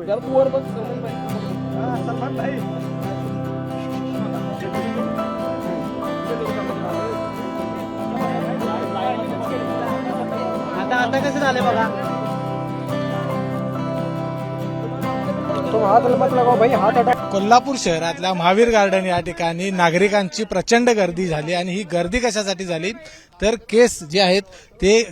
सलमान भाई आता कसं झालं बघा. तो हात मत लगाव भाई, हात अटॅक. कोल्हापूर शहरातल्या महावीर गार्डन या ठिकाणी नागरिकांची प्रचंड गर्दी झाली आणि ही गर्दी कशासाठी झाली तर केस जे आहेत ते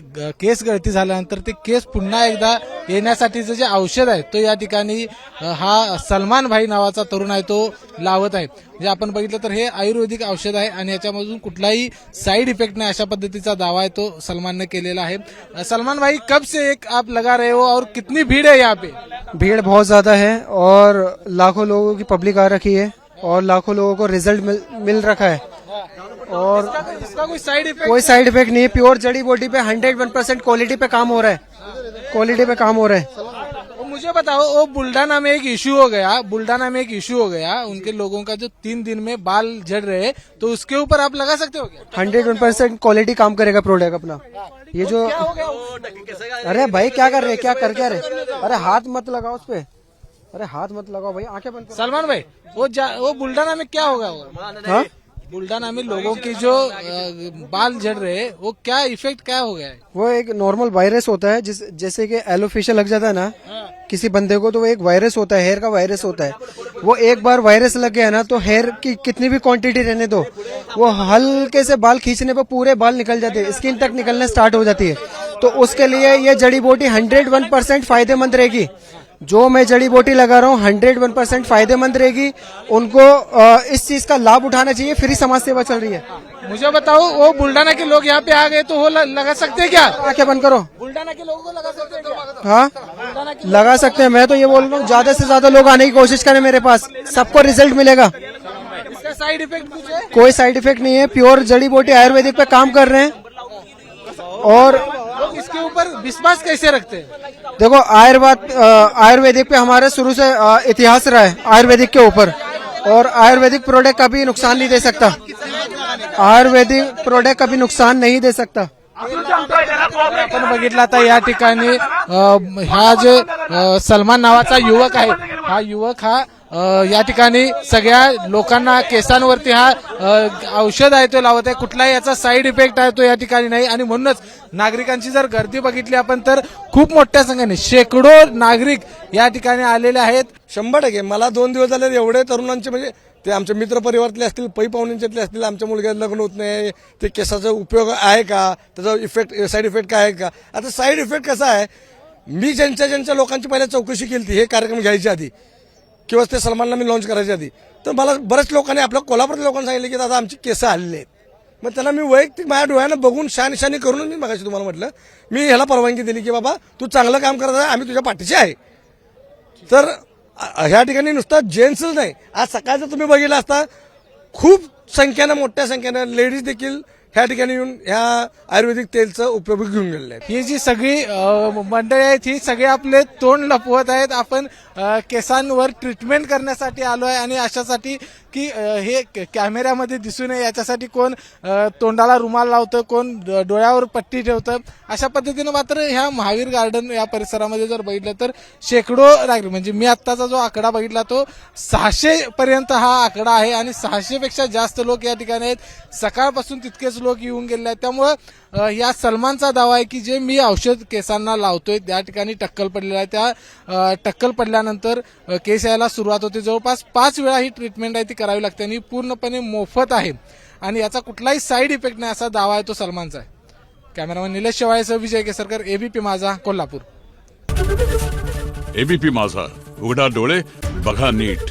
केस गळती झाल्यानंतर ते केस पुन्हा एकदा येण्यासाठीचं जे औषध आहे तो या ठिकाणी हा सलमान भाई नावाचा तरुण आहे तो लावत आहे. जे आपण बघितलं तर हे आयुर्वेदिक औषध आहे आणि याच्यामधून कुठलाही साइड इफेक्ट नाही अशा पद्धतीचा दावा आहे तो सलमानने केलेला आहे. सलमान भाई कब से एक आप लगा रहे हो और कितनी भीड़ है यहाँ पे? भीड़ बहुत ज्यादा है और लाखों लोगों की पब्लिक आ रखी है और लाखों लोगों को रिजल्ट मिल रखा है और इसका कोई साइड इफेक्ट? कोई साइड इफेक्ट नहीं है. प्योर जड़ी बूटी पे 101% क्वालिटी पे काम हो रहा है. क्वालिटी पे काम हो रहा है. मुझे बताओ वो बुल्डाना में एक इश्यू हो गया, उनके लोगों का जो 3 दिन में बाल झड़ रहे तो उसके ऊपर आप लगा सकते हो क्या? 101% क्वालिटी काम करेगा प्रोडक्ट अपना. ये जो अरे भाई क्या कर रहे, क्या कर क्या रहे. अरे हाथ मत लगाओ उस पे, अरे हाथ मत लगाओ भाई, आंखें बंद करो. सलमान भाई वो बुल्डाना में क्या होगा? हाँ? बुल्डाना में लोगों की जो बाल झड़ रहे हैं वो क्या इफेक्ट क्या हो गया है? वो एक नॉर्मल वायरस होता है जैसे कि एलोफेशिया लग जाता है ना किसी बंदे को, तो वो एक वायरस होता है, हेयर का वायरस होता है. वो एक बार वायरस लग गया ना तो हेयर की कितनी भी क्वांटिटी रहने दो, वो हल्के से बाल खींचने पर पूरे बाल निकल जाते हैं, स्किन तक निकलने स्टार्ट हो जाती है. तो उसके लिए ये जड़ी बूटी 101% फायदेमंद रहेगी. जो मैं जड़ी बूटी लगा रहा हूँ 101% फायदेमंद रहेगी. उनको इस चीज का लाभ उठाना चाहिए. फ्री समाज सेवा चल रही है. मुझे बताओ वो बुल्डाना के लोग यहाँ पे आ गए तो वो लगा सकते हैं क्या? आंखें बंद करो. बुल्डाना के लोगों को लगा सकते हैं क्या? हाँ लगा सकते हैं. मैं तो ये बोल रहा हूँ ज्यादा से ज्यादा लोग आने की कोशिश करें मेरे पास, सबको रिजल्ट मिलेगा. इसका साइड इफेक्ट कुछ है? कोई साइड इफेक्ट नहीं है. प्योर जड़ी बूटी आयुर्वेदिक पे काम कर रहे हैं. और लोग इसके ऊपर विश्वास कैसे रखते हैं? देखो आयुर्वेदिक पे हमारे शुरू से इतिहास रहा है आयुर्वेदिक के ऊपर, और आयुर्वेदिक प्रोडक्ट कभी नुकसान नहीं दे सकता. आयुर्वेदिक प्रोडक्ट कभी नुकसान नहीं दे सकता. आपण बघितलं आता या ठिकाणी हा जो सलमान नावाचा युवक आहे, हा युवक या ठिकाणी सगळ्या लोकांना केसांवरती हा औषध आहे तो लावत आहे. कुठलाही याचा साइड इफेक्ट आहे तो या ठिकाणी नाही आणि म्हणूनच नागरिकांची जर गर्दी बघितली आपण तर खूप मोठ्या संख्येने शेकडो नागरिक या ठिकाणी आलेले आहेत. 100% मला 2 दिवस झाले एवढे तरुणांचे, म्हणजे ते आमचे मित्र परिवारातले असतील, पै पाहुण्यांच्यातले असतील, आमच्या मुलग्याचं लग्न होत नाही, ते केसाचा उपयोग आहे का, त्याचा इफेक्ट साईड इफेक्ट काय आहे का. आता साईड इफेक्ट कसा आहे, मी ज्यांच्या लोकांची पहिल्या चौकशी केली हे कार्यक्रम घ्यायच्या आधी किंवा ते सलमानला मी लॉन्च करायच्या आधी, तर मला बऱ्याच लोकांनी, आपल्या कोल्हापूरच्या लोकांनी सांगितलं की दादा आमची केस आलेले आहेत. मग त्यांना मी वैयक्तिक माझ्या डोळ्यानं बघून शानिशानी करून मी मगाशी तुम्हाला म्हटलं, मी ह्याला परवानगी दिली की बाबा तू चांगलं काम करत आहे, आम्ही तुझ्या पाठीशी आहे. तर ह्या ठिकाणी नुसतं जेंट्सच नाही, आज सकाळचं तुम्ही बघितलं असता खूप संख्येनं, मोठ्या संख्येनं लेडीज देखील ह्या ठिकाणी येऊन ह्या आयुर्वेदिक तेलचा उपयोग घेऊन गेलेले आहेत. ही जी सगळी मंडळी आहेत ही सगळे आपले तोंड लपवत आहेत. आपण केसांवर ट्रीटमेंट करण्यासाठी आलो आहे आणि अशासाठी की हे कॅमेऱ्यामध्ये दिसू नये याच्यासाठी कोण तोंडाला रुमाल लावतं, कोण डोळ्यावर पट्टी ठेवतं. अशा पद्धतीनं मात्र ह्या महावीर गार्डन या परिसरामध्ये जर बघितलं तर शेकडो नागरिक, म्हणजे मी आत्ताचा जो आकडा बघितला तो 600 पर्यंत हा आकडा आहे आणि 600 पेक्षा जास्त लोक या ठिकाणी आहेत. सकाळपासून तितकेच लोक येऊन गेले आहेत. त्यामुळं या सलमानचा दावा आहे की जे मी औषध केसांना लावतोय त्या ठिकाणी टक्कल पडलेला आहे. त्या टक्कल पडल्यानंतर केस यायला सुरुवात होते. जवळपास 5 वेळा ही ट्रीटमेंट आहे ती करावी लागते आणि पूर्णपणे मोफत आहे आणि याचा कुठलाही साईड इफेक्ट नाही असा दावा आहे तो सलमानचा आहे. कॅमेरामॅन निलेश शेवाळेसह विजय केसरकर, एबीपी माझा, कोल्हापूर. एबीपी माझा, उघडा डोळे बघा नीट.